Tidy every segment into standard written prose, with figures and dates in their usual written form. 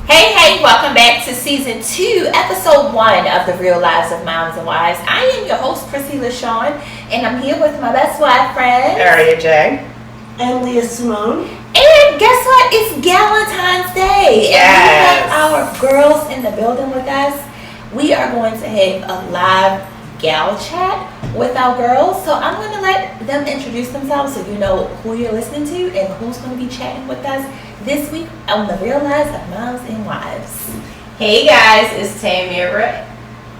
Hey, welcome back to season 2, episode 1 of The Real Lives of Moms and Wives. I am your host, Chrissy LaShawn, and I'm here with my best wife friends, Arria J. And Leah Simone. And guess what? It's Galentines Day. Yes. And we have our girls in the building with us. We are going to have a live gal chat with our girls. So I'm going to let them introduce themselves so you know who you're listening to and who's going to be chatting with us this week on The Real Lives of Moms and Wives. Hey guys, it's Tamira,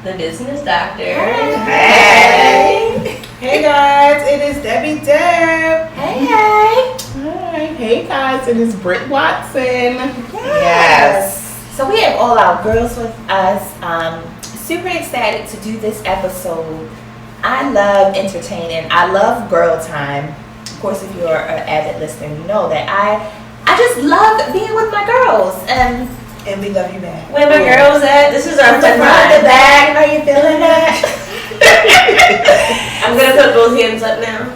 the business doctor. Hey. Hey guys, it is Debbie Deb. Hey. Hi. Hey guys, it is Britt Watson. Yes. So we have all our girls with us. Super excited to do this episode. I love entertaining. I love girl time. Of course, if you're an avid listener, you know that I just love being with my girls. And we love you back. Where my girls at? This is our fun the time. back. How you feeling that? I'm gonna put both hands up now.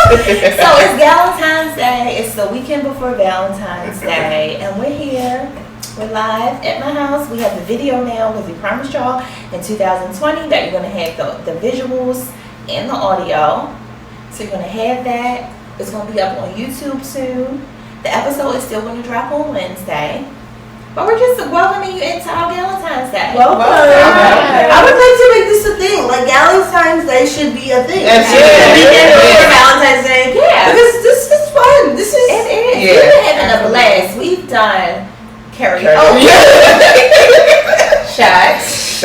So it's Galentine's Day. It's the weekend before Valentine's Day, and we're here. We're live at my house. We have the video now because we promised y'all in 2020 that you're going to have the visuals and the audio. So you're going to have that. It's going to be up on YouTube soon. The episode is still going to drop on Wednesday. But we're just welcoming you into our Galentine's Day. Welcome. I would like to make this a thing. Like Galentine's Day should be a thing. That's The weekend before Valentine's Day. Yeah. Because this is fun. This is. It is. Yeah. We've been having a blast. We've done karaoke. Shots.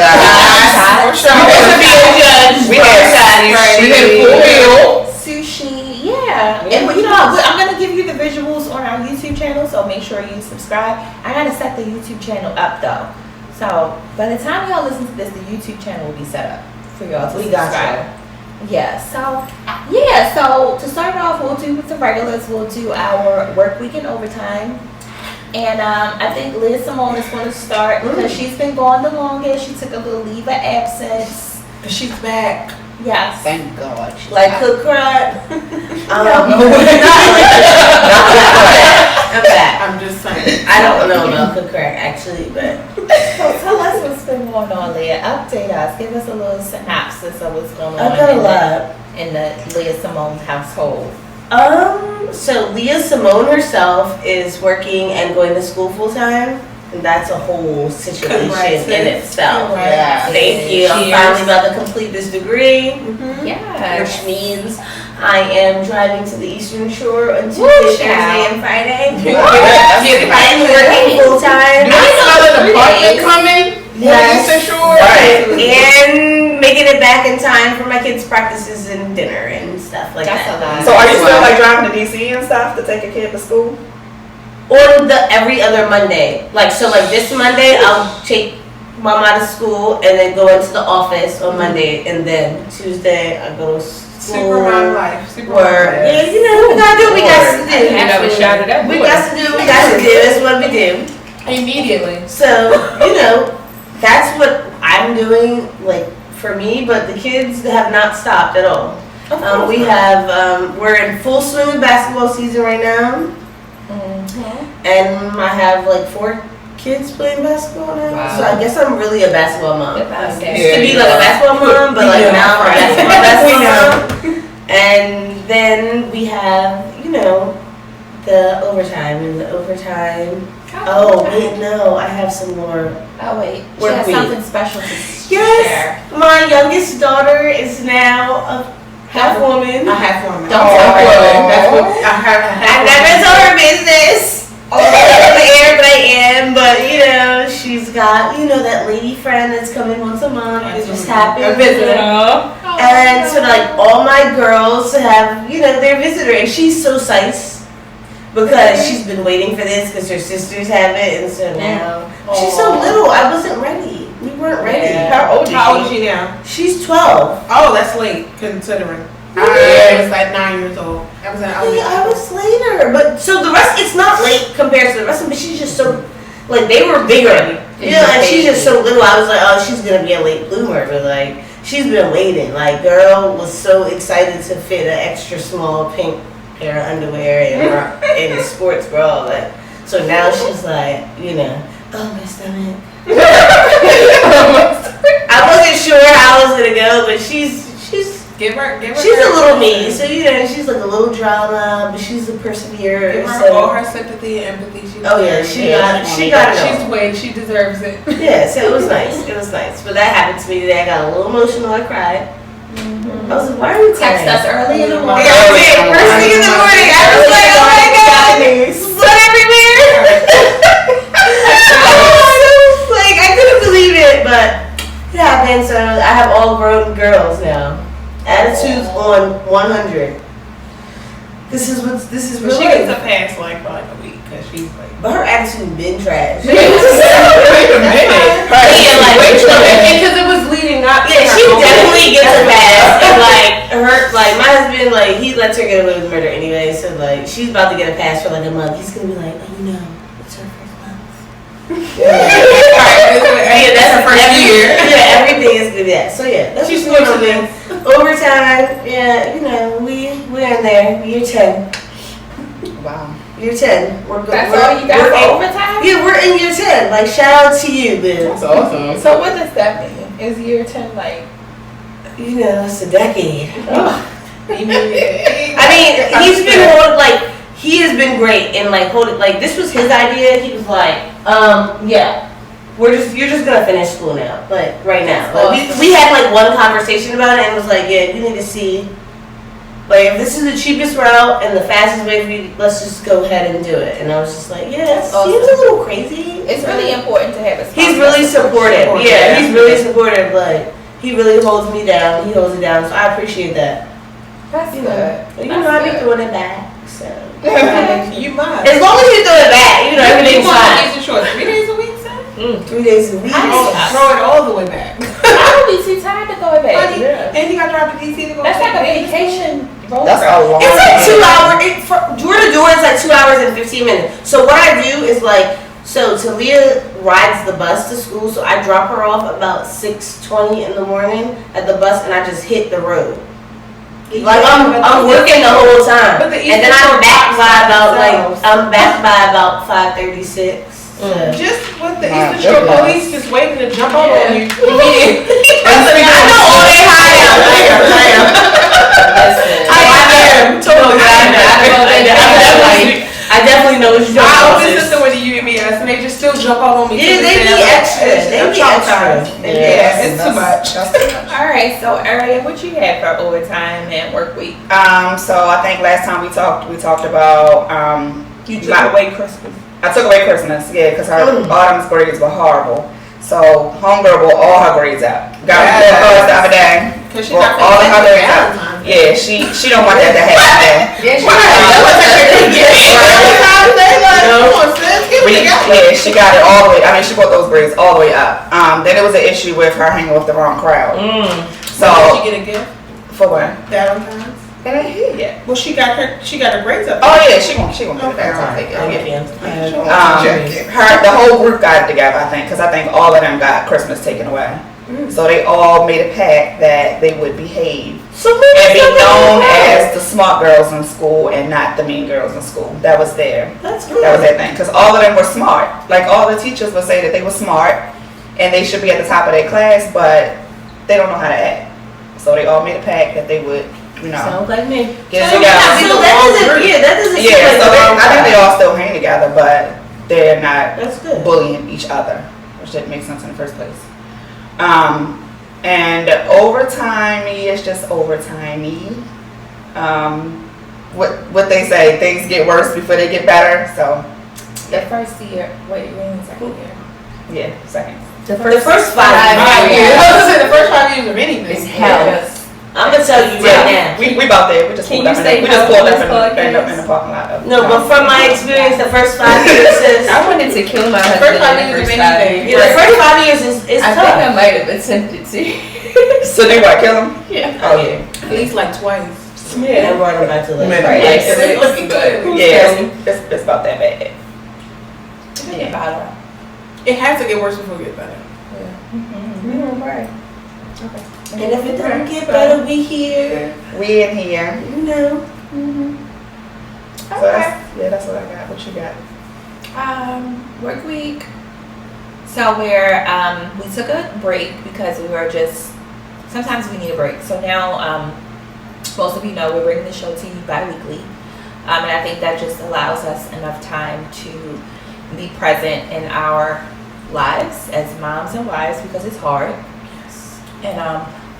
We had full meal. Sushi, yeah. And you know, I'm gonna give you the visuals on our YouTube channel, so make sure you subscribe. I gotta set the YouTube channel up though, so by the time y'all listen to this, the YouTube channel will be set up for y'all to subscribe. Yeah. So to start off, we'll do with the regulars. We'll do our work week and overtime. And I think Liz Simone is going to start because she's been gone the longest. She took a little leave of absence. But she's back. Yes. Thank God. Like cook crud. I'm back. I'm just saying. I don't know about cook crack actually, but So tell us what's been going on, Leah. Update us. Give us a little synopsis of what's going on I've got a lot. in the Leah Simone's household. so Leah Simone herself is working and going to school full time. And that's a whole situation Congrats, in sis. itself. Yeah. Thank you. I'm Cheers. finally about to complete this degree. Yeah. Which means I am driving to the Eastern Shore on Tuesday, Woo, Thursday, child. and Friday. Yes. I'm working full time. Do you smell an apartment coming? Yes. Right. And making it back in time for my kids' practices and dinner and stuff like That's that. a lot. So are you still like driving to DC and stuff to take a kid to school? On the every other Monday. Like this Monday I'll take mom out of school and then go into the office on Monday, and then Tuesday I go to school. Supermom life. Work. Yeah, you know, we gotta do what we got to do. You never shouted up. We got to do what we got to do. That's what we do. Immediately. So, that's what I'm doing, like, for me, but the kids have not stopped at all. We have, we're in full swing of basketball season right now, and I have, like, 4 kids playing basketball now. Wow. So I guess I'm really a basketball mom. Good I mom. used to be, like, a basketball mom, but, like, now I'm a basketball mom. And then we have, the overtime, and the overtime. Oh, wait, no, I have some more. Oh, wait. She Work has week. something special to share. Yes, my youngest daughter is now a half woman. I have one. Don't tell her. That's what I have. I never told her business. On the air, but I am. But she's got that lady friend that's coming once a month. It just happened. A visitor. And so like all my girls have their visitor, and she's so psyched because she's been waiting for this because her sisters have it, and so now she's so little. I wasn't ready. We weren't ready. Yeah. How old is she now? She's 12. Oh, that's late considering. I was like 9 years old. I was I was later, but so the rest, it's not late compared to the rest of them, but she's just so, like, they were bigger. Yeah, and she's just so little. I was like, oh, she's gonna be a late bloomer, but like, she's been waiting. Like, girl was so excited to fit an extra small pink pair of underwear and a sports bra. Like, So now she's like, oh, my stomach. I wasn't sure how I was gonna go, but she's Give her. she's a little me. So she's like a little drama, but she's a perseverer. Give her So. all her sympathy and empathy. She Oh yeah, she got it. She's way. She deserves it. Yeah, so it was nice. It was nice. But that happened to me today. I got a little emotional. I cried. I was like, why are you crying? Text us early in the morning. Yeah, I did. First thing in the morning. I was like, oh my god, blood everywhere. Like, I couldn't believe it, but it happened. So I have all grown girls now. Attitudes on 100. This is real She life. gets a pass like for like a week because she's like. But her attitude been trash. Wait a minute. Because it was leading up. Yeah, she definitely gets a pass. And my husband, he lets her get away with murder anyway. So she's about to get a pass for like a month. He's gonna be like, oh, it's her first month. Yeah, that's her first year. Yeah, everything is gonna be that. So yeah, that's She's what's going on. Overtime, yeah, we're in there. Year 10. Wow. Year 10. We're good. That's all you got for overtime? Yeah, we're in year 10. Shout out to you, Bill. That's awesome. So what does that mean? Is year 10 like? It's a decade. I I mean, he's been he has been great and holding. This was his idea. He was like, yeah. You're just gonna finish school now, right now. We had one conversation about it and it was like, yeah, you need to see, if this is the cheapest route and the fastest way for you, let's just go ahead and do it. And I was just like, yeah, it seems a little crazy. It's really important to have a sponsor. He's really supportive. Yeah, he's really supportive. He really holds me down. He holds it down, so I appreciate that. That's good. I be throwing it back. So you must. as long as you throw it back, everything's fine. 3 days a week, son? 3 days a week. Throw it all the way back. I would be too tired to go back. And you got to drive to DC to go. That's like a vacation. That's a long. It's 2 hours. Door to door is 2 hours and 15 minutes. So what I do is so Talia rides the bus to school, so I drop her off about 6:20 in the morning at the bus, and I just hit the road. I'm working the whole time, and then I'm back by about 5:36. Just with the Eastern Shore Police just waiting to jump on you. I know all they hide out. I am totally. I definitely know what you're doing. I always listen with the UMES and they just still jump all on me. Yeah, they be extras. They be extras. Yeah, it's too much. All right, so Arria, what you had for overtime and work week? So I think last time we talked about You took away Christmas. I took away Christmas, yeah, because her autumn's grades were horrible. So homegirl brought all her grades up. Got her the other day. Because she Brought got all of her grades up. Valentine's. Yeah, she don't want that to happen. Yeah, She got it all the way. I mean, she brought those grades all the way up. Then there was an issue with her hanging with the wrong crowd. So did she get a gift? For what? Valentine's. That ain't here yet. Well, she got her grades up. Oh yeah, she gonna get Okay, it. alright. The whole group got it together, I think, because I think all of them got Christmas taken away. So they all made a pact that they would behave and be known as the smart girls in school and not the mean girls in school. That was their thing, because all of them were smart. All the teachers would say that they were smart and they should be at the top of their class, but they don't know how to act. So they all made a pact that they would. Sounds like me. Get So together. that doesn't seem like So the I think they all still hang together, but they're not That's good. bullying each other, which didn't make sense in the first place. And overtime is just overtimey. What they say, things get worse before they get better. So the first year. Wait, you're in the second year. yeah, seconds. The first 5 years. I was saying the first 5 years of anything. It's hell. I'm gonna tell you right now. We about there. We just pulled up in the parking lot. No, but from my experience, the first 5 years is. I wanted to kill my The husband. first 5 years of anything. The first 5 years is I tough. think I might have attempted to. So they what, kill him? Yeah. Oh yeah. At least like twice. And brought them back to life. Right. It's looking good. Yeah, it's about that bad. Yeah. It has to get worse before it gets better. And if it don't get better, we here. We in here. You know. So that's what I got. What you got? Work week. So we took a break because we were just, sometimes we need a break. So now, most of you know we're bringing the show to you bi-weekly. And I think that just allows us enough time to be present in our lives as moms and wives because it's hard. Yes. And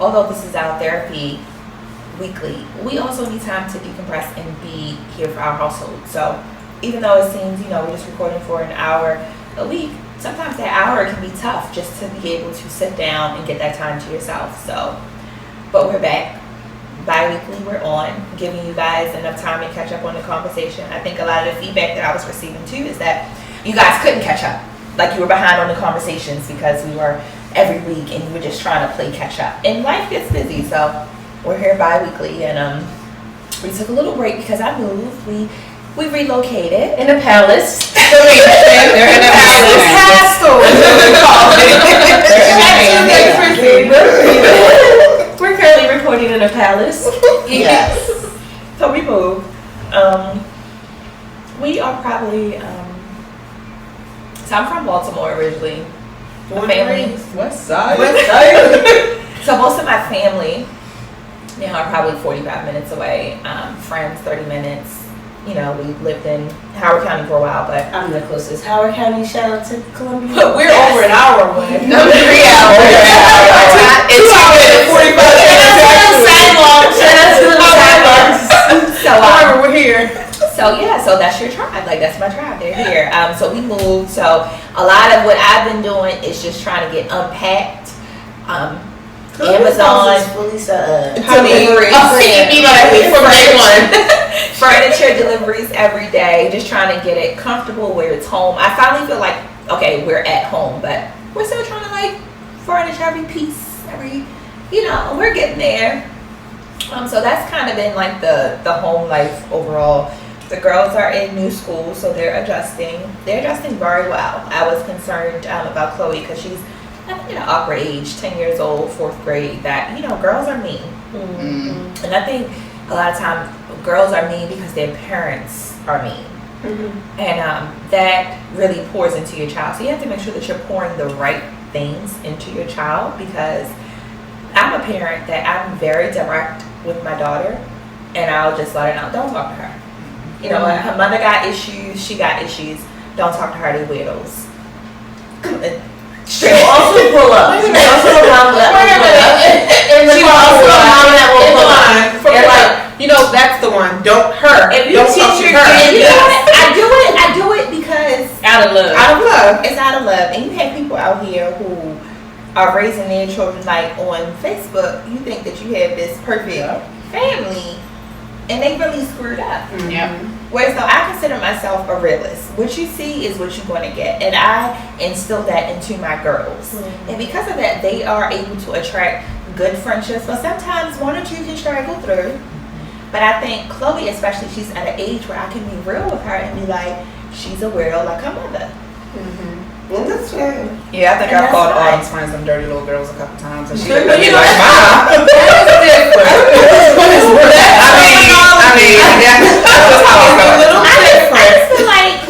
although this is our therapy weekly, we also need time to decompress and be here for our household. So even though it seems, we're just recording for an hour a week, sometimes that hour can be tough just to be able to sit down and get that time to yourself. So, but we're back. Bi-weekly, we're on, giving you guys enough time to catch up on the conversation. I think a lot of the feedback that I was receiving too is that you guys couldn't catch up. Like you were behind on the conversations because we were every week and you were just trying to play catch up. And life gets busy, so we're here bi-weekly and we took a little break because I moved. We relocated in a palace. They're in a palace. Castle. We're currently recording in a palace. Yes. So we moved. We are probably. So I'm from Baltimore originally. My family. West Side. So most of my family now are probably 45 minutes away. Friends 30 minutes. We lived in Howard County for a while, but I'm the closest. Howard County, shout out to Columbia. But we're over an hour away. No, 3 hours. It's 45 minutes. So however, we're here. So that's your tribe. Like that's my tribe. They're here. So we moved. So a lot of what I've been doing is just trying to get unpacked. Amazon furniture deliveries every day, just trying to get it comfortable where it's home. I finally feel like, okay, we're at home, but we're still trying to furnish every piece, we're getting there. So that's kind of been the home life overall. The girls are in new school, so they're adjusting very well. I was concerned about Chloe because she's an awkward age, 10 years old, 4th grade, that, girls are mean. Mm-hmm. And I think a lot of times girls are mean because their parents are mean. Mm-hmm. And that really pours into your child. So you have to make sure that you're pouring the right things into your child, because I'm a parent that I'm very direct with my daughter, and I'll just let her know, don't talk to her. Her mother got issues, she got issues, don't talk to her, they weirdos. She'll also pull up. She's also a mom that will pull up. She's also a mom that will pull up. That's the one. Don't her. If you don't teach your kid, I do it because out of love. It's out of love. And you have people out here who are raising their children on Facebook. You think that you have this perfect family, and they really screwed up. Mm-hmm. Yep. Whereas though I consider myself a realist. What you see is what you're going to get. And I instill that into my girls. Mm-hmm. And because of that, they are able to attract good friendships. But sometimes one or two can struggle through. But I think Chloe especially, she's at an age where I can be real with her and be like, she's a weirdo like her mother. Mm-hmm. Well, that's fair. Yeah, I think I've called Autumn's friends them dirty little girls a couple times, and she looked at me like, I "Mom." I just feel like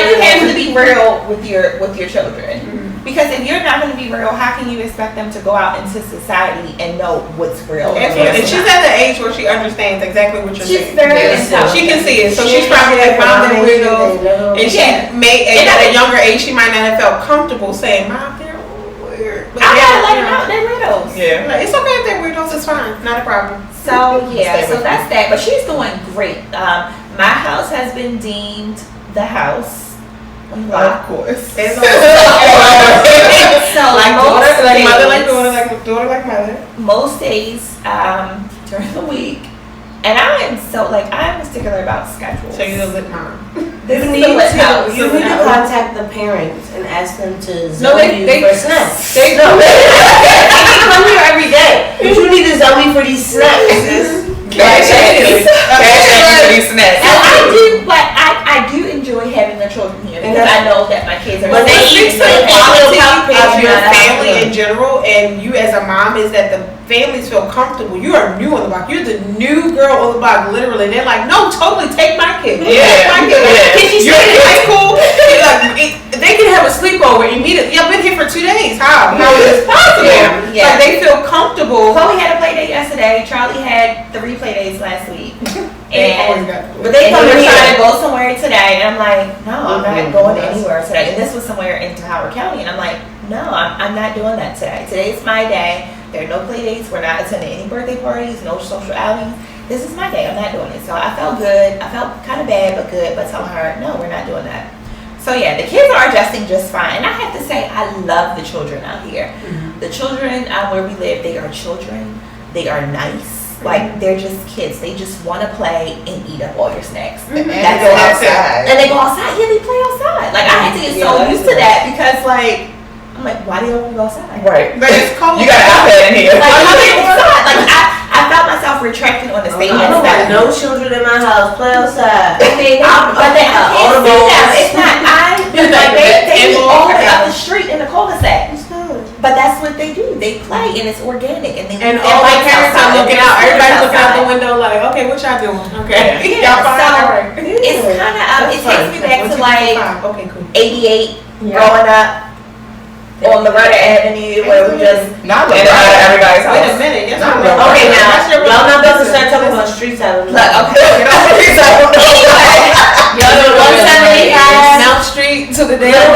you have to be real with your children. Because if you're not going to be real, how can you expect them to go out into society and know what's real? And she's at the age where she understands exactly what you're saying. She's very intelligent. She can see it. So she's probably like, Mom, they're weirdos. And she may, at a younger age, she might not have felt comfortable saying, Mom, they're weird. But I gotta let them know they're weirdos. Yeah. Like, it's okay if they're weirdos, it's fine. Not a problem. So, so that's that. But she's doing great. My house has been deemed the house. Of course. So daughter like mother. Most days during the week, and I am particular about schedule. So you're the lit mom. You need to contact the parents and ask them to zone you for snacks. They come here every day, but you need to zone me for these snacks. Cash for these snacks. I do enjoy having the children here because I know that my kids are. But they eat the quality of your family in general, and you as a mom, is that families feel comfortable. You are new on the block. You're the new girl on the block, literally. They're like, no, totally, take my kid. Take my kid. You're in high school. They can have a sleepover immediately. I've been here for 2 days. How is this possible? Yeah. Like, they feel comfortable. Chloe had a play date yesterday. Charlie had 3 play dates last week. But they come and try to go somewhere today, and I'm like, no, I'm not going anywhere today. And this was somewhere into Howard County, and I'm like, no, I'm not doing that today. Today's my day. There are no play dates. We're not attending any birthday parties, no social outings. This is my day. I'm not doing it. So I felt good. I felt kind of bad, but good. But telling her, no, we're not doing that. So yeah, the kids are adjusting just fine. And I have to say, I love the children out here. Mm-hmm. The children where we live, they are children. They are nice. Like, they're just kids. They just want to play and eat up all your snacks. Mm-hmm. And go outside. And they go outside. Yeah, they play outside. Like, I had to get so used to that because, like, I'm like, why do you want to go outside? Right. But it's cold. You got an iPad in here. Like, I felt myself retracting on the statement. I don't want no children in my house. Play outside. But they can't see them. It's not. They live all the way up the street in the cul-de-sac. But that's what they do. They play, and it's organic. And all my parents are looking out. Everybody's looking out the window like, okay, what y'all doing? Okay. Yeah. So it's kind of it takes me back to like 88, growing up on Loretta Avenue, where we just not in and out of everybody's house. Wait a minute. Yes, okay, now y'all not about to start talking about street side. Okay, get off street side. Y'all know 175 Mount Street to the day. Okay,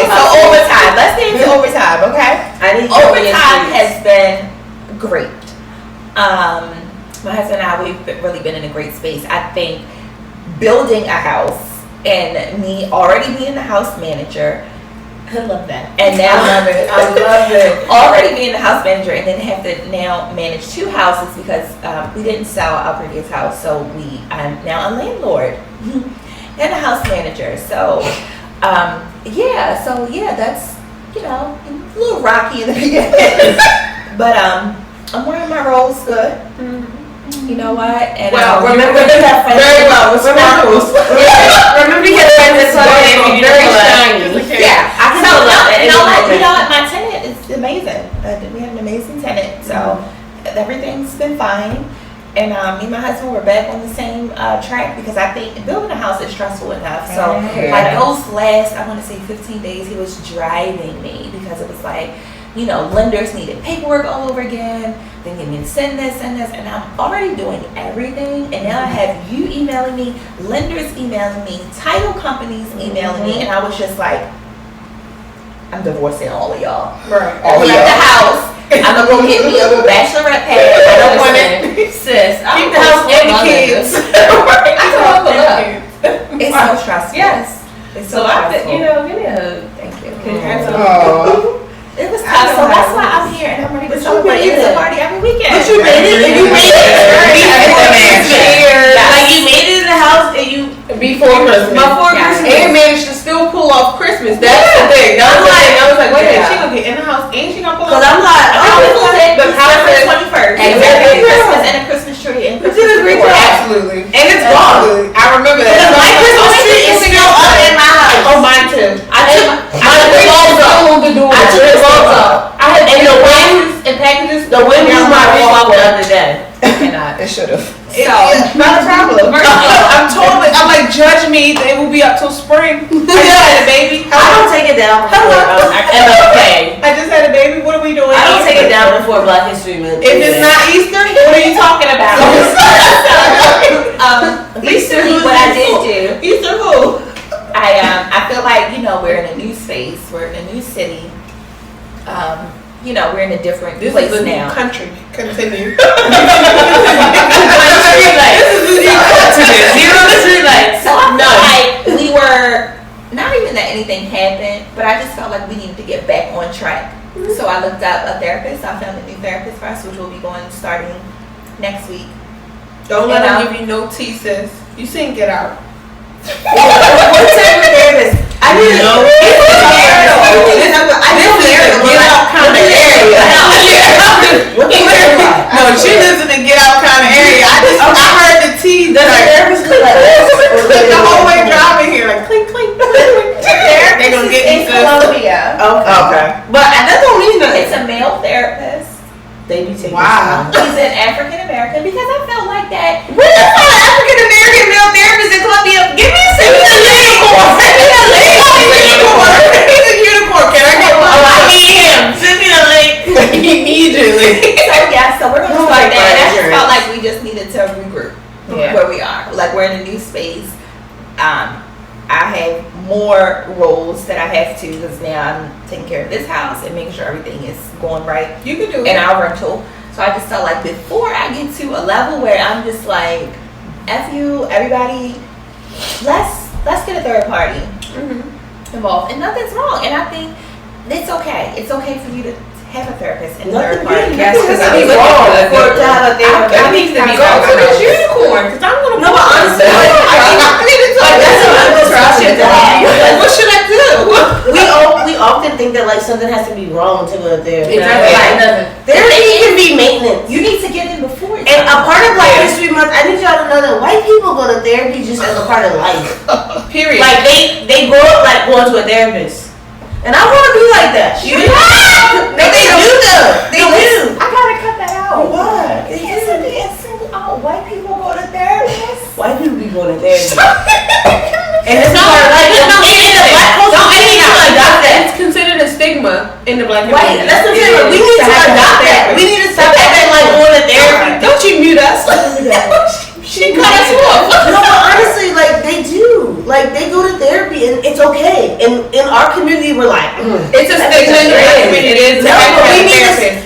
so overtime. Let's get into overtime, okay? Overtime has been great. My husband and I, we've really been in a great space. I think building a house and me already being the house manager. I love that. And now I love it. Already being the house manager and then have to now manage 2 houses because we didn't sell our previous house, so I'm now a landlord and a house manager. So that's a little rocky in the beginning, but I'm wearing my rose good. You know what? And remember to have friends. Very well, with sparkles. Remember to get friends that's very shiny. Yeah, I can tell that. You know what? My tenant is amazing. We have an amazing tenant, so everything's been fine. And me and my husband were back on the same track because I think building a house is stressful enough. So like those last, I want to say 15 days, he was driving me because it was like, lenders needed paperwork all over again. Then you need to send this, and I'm already doing everything. And now I have you emailing me, lenders emailing me, title companies emailing me, and I was just like, I'm divorcing all of y'all. Right. All of y'all. The house. I'm gonna go get me a little bachelorette pad. I don't want it, sis. Keep the house and the kids. It's so stressful. Yes. It's so stressful. Give me a hug. Thank you. Oh. It was tough, so that's why I'm here and I'm ready to celebrate. It's a party every weekend. But you made it, and you made it like you made it in the house, and you before Christmas. And managed to still pull off Christmas. That's the thing. I was like, wait a minute, she gonna get in the house and she gonna pull off. Because I'm like, the house is 21st. Exactly. Christmas and a Christmas tree and Christmas tree. Absolutely. And it's gone. I remember that. My Christmas tree is still up in my house. Oh, mine too. I took the bulbs up. I had the winds and packages. The wind blew my wrist off the other day. It should have. So, not a problem. I'm like, judge me. They will be up till spring. I just had a baby. I don't take it down before MLK. I just had a baby. What are we doing? I don't take it down before Black History Month. If it's not Easter, what are you talking about? recently, what I did do. Easter who? I feel like we're in a new space. We're in a new city. We're in a different place is a now. New country. Continue. Zero streetlights. So I feel like we were, not even that anything happened, but I just felt like we needed to get back on track. Mm-hmm. So I looked up a therapist. I found a new therapist for us, which will be going starting next week. Don't let them give you no tea, sis. You seen Get Out. What type of therapist? I didn't know. No, she lives in the Get Out kind of area. I heard the tea. Does the therapist click the whole way driving here, like clink, clink, clink. They're gonna get in Colombia. Okay. But that don't mean nothing. It's male therapist. They be taking Wow. He's an African American because I felt like that. Where's the African American male therapist in Columbia? Give me a unicorn. Send me a link. He's a unicorn. Can I get one? Oh, I need him. Send me a link. Immediately. So we're gonna start that. And I just felt like we just needed to regroup Yeah. where we are. Like we're in a new space. I have more roles that I have to because now I'm taking care of this house and making sure everything is going right You can do in it. our rental. So I just felt like before I get to a level where I'm just like, F you, everybody, let's get a third party involved. And nothing's wrong. And I think it's okay. It's okay for you to have a therapist and a third party. Yes, because I I mean, mean, wrong for to have a therapist. That needs to be gone. So this unicorn, because I'm gonna. No, but honestly, I need to talk. that's a good discussion to have. Like, what should I do? We often think that like something has to be wrong to go to therapy. Exactly. Like, therapy can be maintenance. You need to get in before. And a part of Black History Month, I need y'all to know that white people go to therapy just as a part of life. Period. Like they grow up like going to a therapist. And I want to be like that. Sure. No, they do though. They do. I gotta cut that out. Why? Because white people go to therapists. White people be going to therapy. And It's it's not not like it's not in the black culture, we need to adopt that. It's considered a stigma in the black Right, community. that's what I'm saying. We need to adopt that. We need to stop acting like going to therapy. Don't you mute us? She cut us off. No, but honestly, like they do. Like they go to therapy and it's okay. And in our community, we're like, It's a stigma in the black community. It is. No, but we need therapy.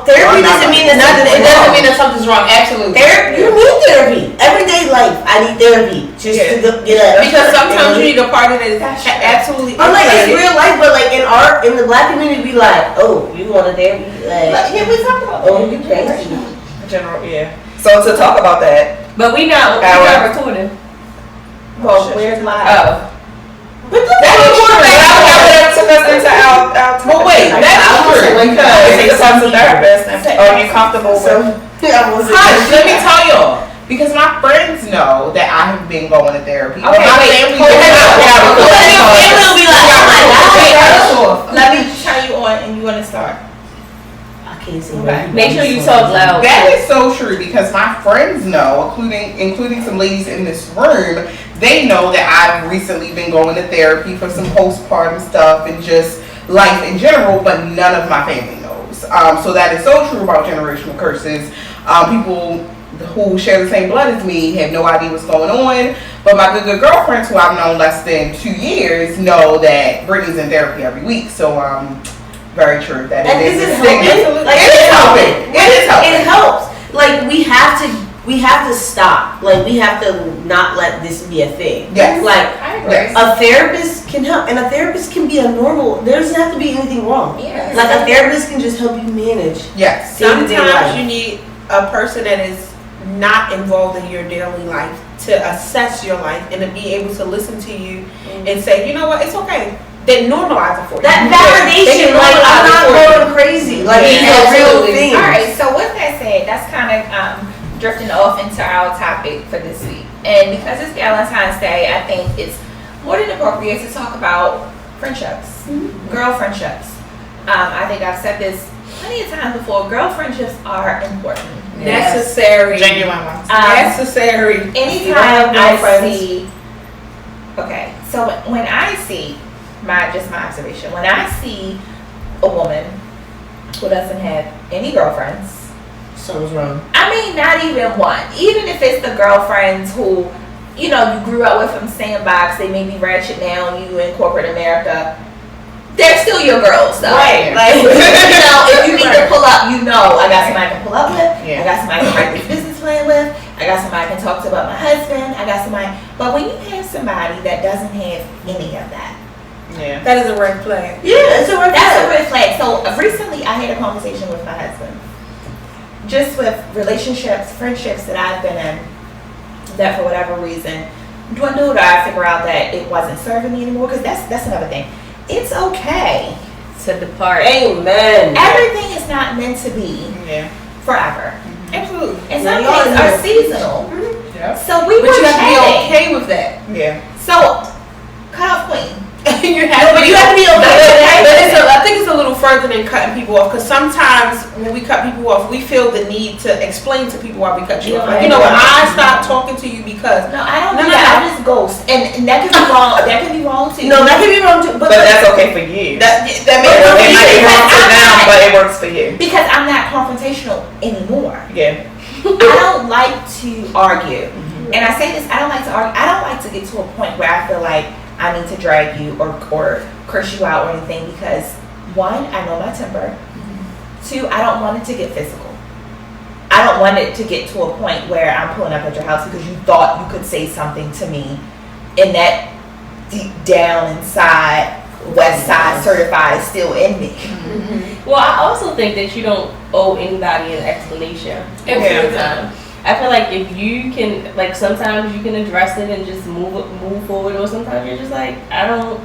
therapy doesn't mean that It doesn't mean that something's wrong. Absolutely. Therapy, you need therapy. Everyday life, I need therapy just to get up. Because sometimes you need a partner that is absolutely. I'm like it's unrelated. real life, but like in the black community, we like, oh, you going to therapy? Like, Yeah, we talked about oh, you crazy. General, yeah. So to talk about that, But we not recording. Well, where's live? Oh. But that took us into our But wait, that's true because because. it's on the therapist. Are you comfortable with? Hush, let me tell y'all. Because my friends know that I have been going to therapy. Okay, my wait, family hold knows on. that I was going to therapy. will be like, oh my god. Let me turn you on and you want to start. I can't see. Okay. Make sure you talk loud. That is so true because my friends know, including some ladies in this room, they know that I've recently been going to therapy for some postpartum stuff and just life in general, but none of my family knows. So that is so true about generational curses. People who share the same blood as me have no idea what's going on, but my good girlfriends who I've known less than 2 years know that Brittany's in therapy every week. So very true that And it is is it a stigma. helping? Like, It is helping. It is helping. It helps. Like we have to stop. Like we have to not let this be a thing. Yes. Like I agree. Yes. a therapist can help, and a therapist can be a normal. There doesn't have to be anything wrong. Yeah. Like a therapist can just help you manage. Yes. day-to-day Sometimes life. you need a person that is not involved in your daily life to assess your life and to be able to listen to you and say, you know what, it's okay. Then normalize it for you. That They validation, can like I'm normalize it not for you. going crazy. Like Yeah, these are real absolutely. things. All right, so with that said, that's kind of drifting off into our topic for this week. And because it's Galentine's Day, I think it's more than appropriate to talk about friendships, girl friendships. I think I've said this plenty of times before. Girl friendships are important. Necessary. Genuine ones. Necessary. Anytime girl I friends. see, okay, so when I see, my observation, when I see a woman who doesn't have any girlfriends, Something's wrong. I mean, not even one. Even if it's the girlfriends who, you know, you grew up with from sandbox, they may be ratchet now, you in corporate America. They're still your girls, though. Right. Like, you know, if you need to pull up, you know, I got somebody I can pull up with. Yeah. I got somebody I can write this business plan with. I got somebody I can talk to about my husband. I got somebody. But when you have somebody that doesn't have any of that, Yeah. That is a red flag. Yeah, it's a red that's a flag. red flag. So recently I had a conversation with my husband. Just with relationships, friendships that I've been in, that for whatever reason dwindled, or I figure out that it wasn't serving me anymore. Because that's another thing. It's okay. To depart. Amen. Everything is not meant to be Yeah. forever. Absolutely. And Yeah, some y'all things know. are seasonal. Yeah. So we But were you have to be chatting. okay with that. Yeah. So, cut off queen. You have But you have to be okay with that. But I think it's a little further further than cutting people off, because sometimes when we cut people off, we feel the need to explain to people why we cut you off. Like, you know what? I stopped talking to you because no, I don't. I just ghost, and that can be wrong. That can be wrong too. No, that can be wrong too. But that's okay for you. That makes it might be wrong for them, but it works for you. Because I'm not confrontational anymore. Yeah. I don't like to argue. And I say this, I don't like to argue. I don't like to get to a point where I feel like I need to drag you or curse you out or anything, because one, I know my temper. Two, I don't want it to get physical. I don't want it to get to a point where I'm pulling up at your house because you thought you could say something to me, and that deep down inside, West Side certified is still in me. Well, I also think that you don't owe anybody an explanation every time. I feel like if you can, like, sometimes you can address it and just move forward, or sometimes you're just like, I don't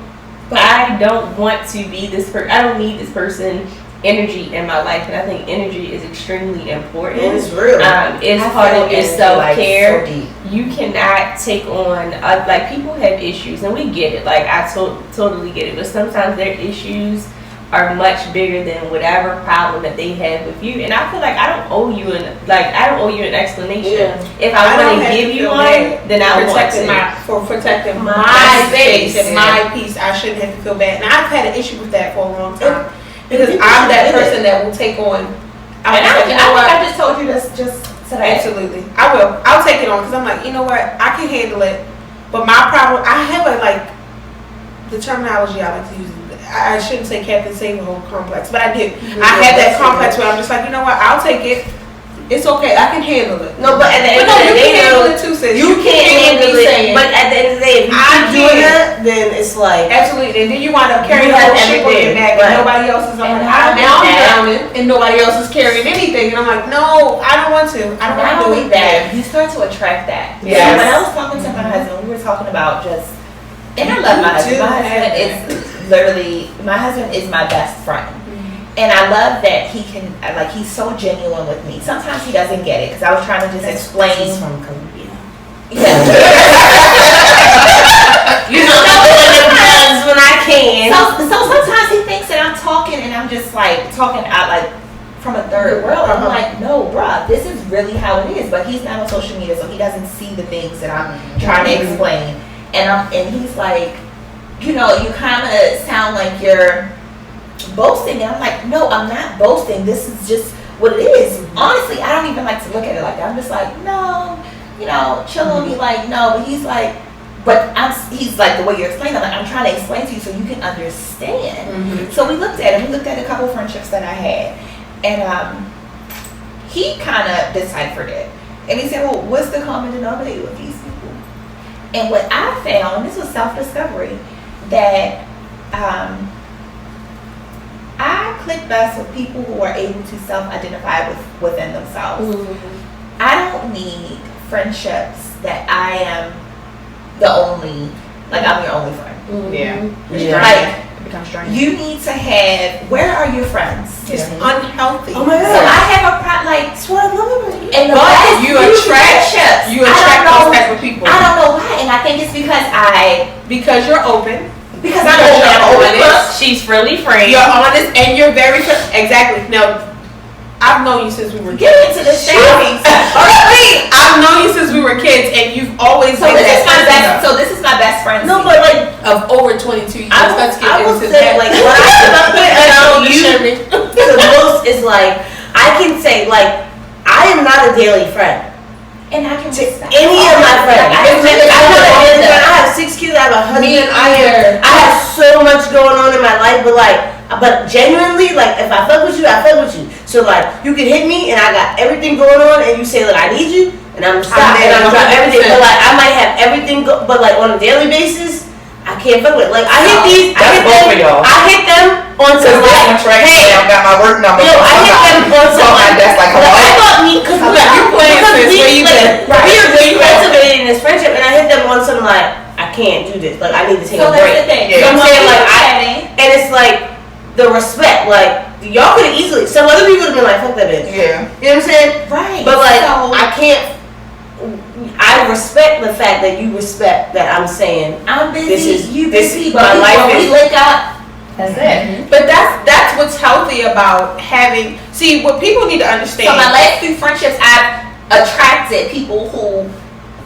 want to be this person. I don't need this person energy in my life, and I think energy is extremely important. It's real. It's part of your self-care. So deep. You cannot take on like, people have issues, and we get it. Like, I totally get it, but sometimes their issues are much bigger than whatever problem that they have with you, and I feel like I don't owe you an explanation. If I want to give you one, then I want to. Protecting my space and my peace. I shouldn't have to feel bad, and I've had an issue with that for a long time because I'm that person that will take on. I just told you this just today. Absolutely, I will. I'll take it on because I'm like, you know what, I can handle it. But my problem, I have the terminology I like to use. I shouldn't say Captain Save-A-Hole complex, but I do. I have that complex where I'm just like, you know what, I'll take it. It's okay, I can handle it. No, but at the end of the day, you can handle it too, sis. You can't handle it. But at the end of the day, if you keep doing that, then it's like, absolutely. And then you wind up carrying the whole shit on your back, and nobody else is on it. Now I'm drowning, and nobody else is carrying anything, and I'm like, no, I don't want to. I don't want to do that. You start to attract that. Yeah. When I was talking to my husband, we were talking about just, and I love my husband. My husband is literally, my husband is my best friend. And I love that he can, like, he's so genuine with me. Sometimes he doesn't get it, because I was trying to just explain. He's from Colombia. Yeah. You know, when I can. So sometimes he thinks that I'm talking, and I'm just like talking out like from a third world. I'm like, no, bruh, this is really how it is. But he's not on social media, so he doesn't see the things that I'm trying to explain. And he's like, you know, you kind of sound like you're boasting, and I'm like, no, I'm not boasting. This is just what it is. Honestly, I don't even like to look at it like that. I'm just like, no, you know, chill on me, like, no. But he's like, he's like, the way you're explaining, I'm like, I'm trying to explain to you so you can understand. So we looked at it. We looked at a couple friendships that I had, and he kind of deciphered it, and he said, well, what's the common denominator with these people? And what I found, and this was self-discovery, that I click best with people who are able to self-identify within themselves. I don't need friendships that I am the only, like, I'm your only friend. Like, you need to have, where are your friends? It's unhealthy. Oh my God. So I have a like, that's what I love about you. And you attract those type of people. I don't know why, and I think it's because you're open. Because I'm honest. She's really frank. You're honest, and you're very exactly. Now, I've known you since we were kids. Get into the shavings. I've known you since we were kids, and you've always been this is my best friend. No, but like of over 22 years. Let's get into that. Like, what I come up with the most is like, I can say, like, I am not a daily friend. And I can respect any of my friends. I have 6 kids. I have a husband. I have so much going on in my life, but genuinely, like, if I fuck with you, I fuck with you. So like, you can hit me, and I got everything going on, and you say, like, I need you, and I'm stop, and I'm drop everything. But like, I might have everything, but like on a daily basis, I can't fuck with it. Like, I hit them on some like, hey, I got my work number. Yo, I hit them on some like, that's like, I thought me, because we cultivating this friendship, and I hit them on some like, I can't do this. Like, I need to take a break. That's the thing. You know what I'm saying? Like, and it's like the respect. Like, y'all could have easily. Some other people would have been like, "Fuck that bitch." Yeah. You know what I'm saying? Right. But like, I can't. I respect the fact that you respect that I'm saying I'm busy. This is you this busy, my but life when is. we link up, That's it. But that's what's healthy about having. See, what people need to understand. So my last few friendships, I've attracted people who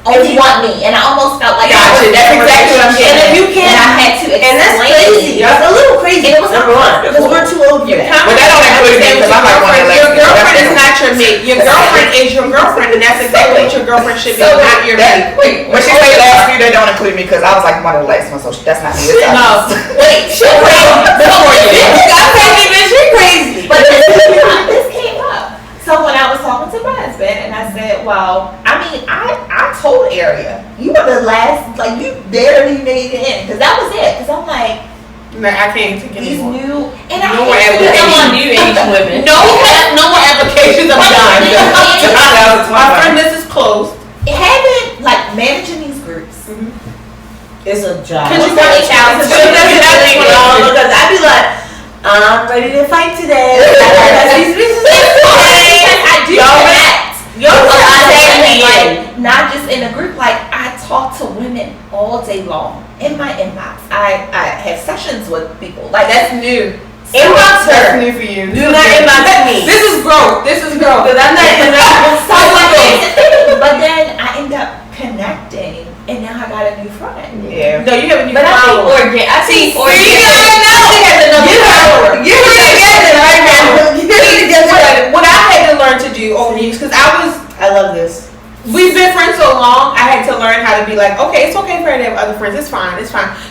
only want me, and I almost felt like Gotcha, I was that's exactly what I'm getting and at. if you can't, I had to explain. And that's crazy. That's a little crazy. And it was number one because uncomfortable. we're too old for that. But that don't include me because I'm like one of the Your ladies. girlfriend is not your mate. Your girlfriend is your girlfriend, and that's exactly what your girlfriend should be, not your mate. Wait, when she said last few, they don't include me because I was like one of the last ones, so that's not me. It's No, wait, she crazy before you. She crazy. But this came up. So when I was talking to my husband, and I said, well, I mean, I told Arria, you were the last, like, you barely made it in, because that was it. Because I'm like, No, I can't take these anymore. new, and I No more hate to Come on, do new age women. No more applications. I'm done. My friend, this is closed. having, like, managing these groups. It's a job. Cause you really talented. Because I'd be like, I'm ready to fight today. I do connect. Like, Not just in a group. Like, I talk to women all day long in my inbox. I have sessions with people. Like, that's new. inbox That's her. new for you. Do not inbox me. This is growth. Because I'm not. So, like, here's the thing. But then I end up connecting, and now I got a new friend. Yeah. No, you have a new But I think follower. organic. She has another follower. You're together right now. You're together. What I had to learn to do over the years, because I love this. we've been friends so long, I had to learn how to be like, okay, it's okay for her to have other friends. It's fine.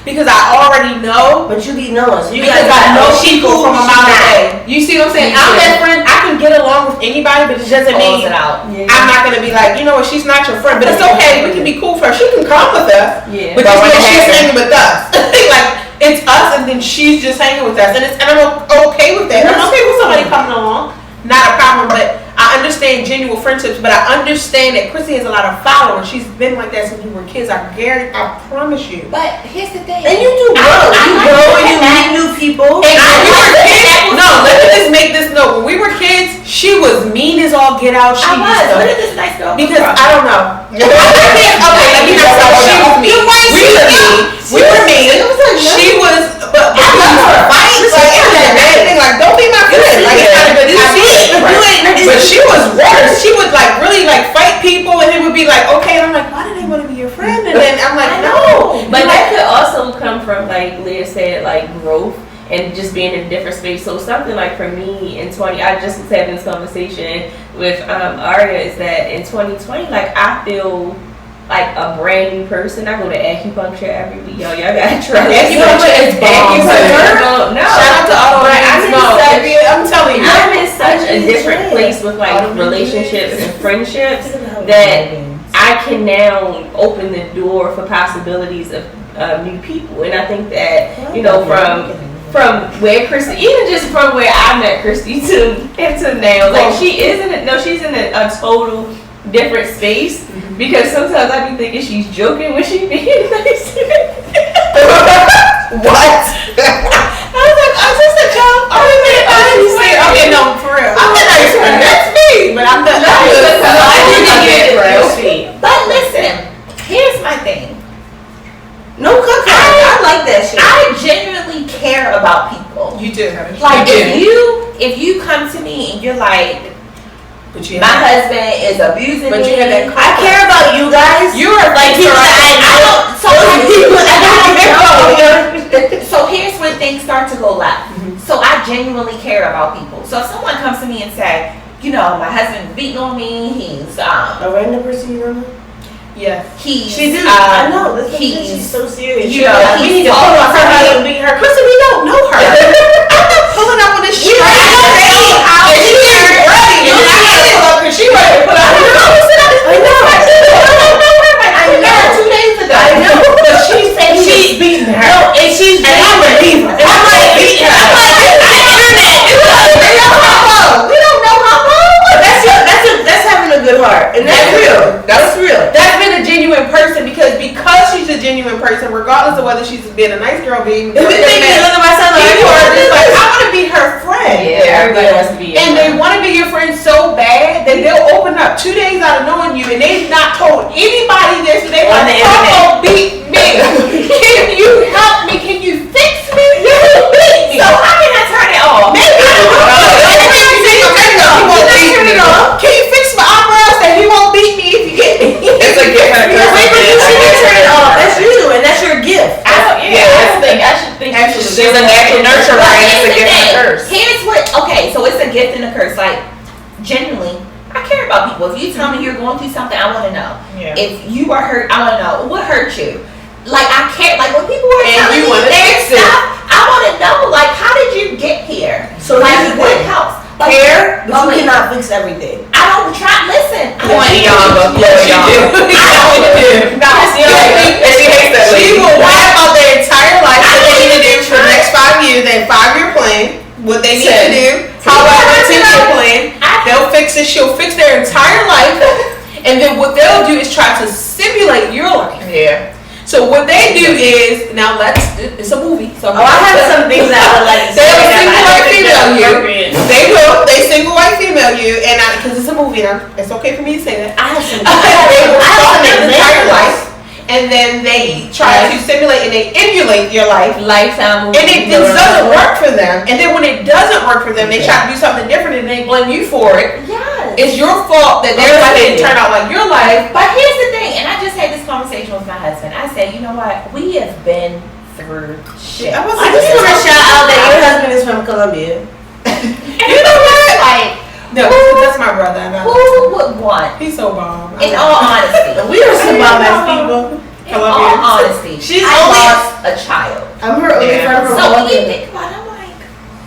Because I already know. But you be knowing. So you Because gotta I know she people cool, from a she mile not. away. You see what I'm saying? Me I'm too. that friend. I can get along with anybody, but it doesn't Calls mean it out. I'm not gonna be like, you know what, she's not your friend. But it's okay. We can be cool for her. She can come with us. Yeah. But But just when know it she's happens- hanging with us. Like, it's us and then she's just hanging with us. And I'm okay with that. I'm okay with somebody coming along. Not a problem, but I understand genuine friendships, but I understand that Chrissy has a lot of followers. She's been like that since we were kids. I promise you. But here's the thing. And you do grow. You grow and you meet new people. And when we were kids, no, let me just make this note. When we were kids, she was mean as all get out. She I was. used to- Where did this nice girl come because from? I don't know. Okay, let me not say she was mean. We were mean. We were mean. She was, but we used to fight. Like, it was a bad thing. Like, don't be my friend. Like, it's not a good time. But she was worse. She would like really like fight people, and it would be like, okay. And I'm like, why do they want to be your friend? And then I'm like, no. But that could also come from, like Leah said, like growth and just being in a different space. So something like for me in 20, I just was having this conversation with Arria, is that in 2020, like I feel like a brand new person. I go to acupuncture every week. Y'all gotta try Acupuncture is bomb. No. Shout out to all But I'm telling you. I'm in such a different place with like relationships and friendships that I can now open the door for possibilities of new people. And I think that, you know, from where Chrissy, even just from where I met Chrissy to now, like she's in a total different space, because sometimes I be thinking she's joking when she being nice. What? I was like, I'm just a joke. Okay, no, for real. I'm the nice one. That's me. But I'm the But listen, here's my thing. No cooking. I like that shit. I genuinely care about people. You do. Like, if you come to me and you're like, my husband is abusing But me. you have that I care about you guys. You're like, people I don't. So I So here's when things start to go left. So I genuinely care about people. So if someone comes to me and say, you know, my husband's beating on me, he's a random person you don't know? yeah. She do. I know. That's what she's so serious. You know, we need to follow her and beat her. Chrissy, we don't know her. I'm not pulling up on this shit. She ready to put out. I know. 2 days ago. I know. But she said she's beating her. No, and she's And I'm a diva. And I'm like beating her. We don't know how long. That's having a good heart, and that's real. That's real. That's been a genuine person, because she's a genuine person, regardless of whether she's been a nice girl, being If we think we look at myself like people are just like, I want to be her friend. Yeah, everybody wants to be. And they want to be your friend so bad that they'll open up 2 days out of knowing you, and they've not told anybody this. They On like, the internet. beat me. Can you help me? Can you fix me? You beat me. You're right. It's a gift and a curse. Here's what. Okay, so it's a gift and a curse. Like, genuinely, I care about people. If you tell me you're going through something, I want to know. Yeah. If you are hurt, I want to know what hurt you. Like, I care. Like, when people are telling me their stuff, I want to know. Like, how did you get here? So like, what helps? Care, but you cannot fix everything. I don't try. Listen. Point Yamba. She will map out their entire life, what they need to do for the next 5 years, their 5-year plan, what they need to do, however, 10-year plan. They'll fix it. She'll fix their entire life, and then what they'll do is try to simulate your life. Yeah. So what they do is, now it's a movie. So I have some things that I would like to say. They'll single white female you. They single white female you, and because it's a movie, and it's okay for me to say that. I have some. They will start their entire life, and then they try to simulate and they emulate your life. Lifetime movie. And it doesn't work for them. And then when it doesn't work for them, they try to do something different and they blame you for it. Yes. It's your fault that their life didn't turn out like your life. But here's the thing, and I just had this conversation with my husband. I said, you know what? We have been through shit. I just want to shout out that your husband is from Colombia. You know what? Like, no, that's my brother. who would want? He's so bomb. In all honesty, We are some bomb ass people. in all honesty, I lost a child. I'm her only friend from So when you Colombia. think about it, I'm like,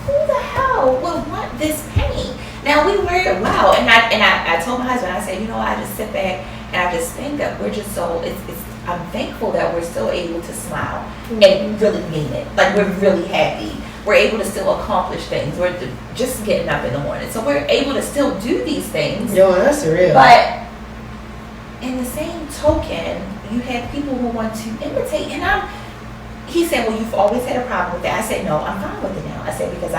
who the hell would want this pain? Now we were and I told my husband, I said, you know, I just sit back and I just think that we're just so I'm thankful that we're still able to smile and really mean it. Like, we're really happy. We're able to still accomplish things. We're just getting up in the morning, so we're able to still do these things. Yo, that's real. But in the same token, you have people who want to imitate, and he said, well, you've always had a problem with that. I said, no, I'm fine with it now. I said, because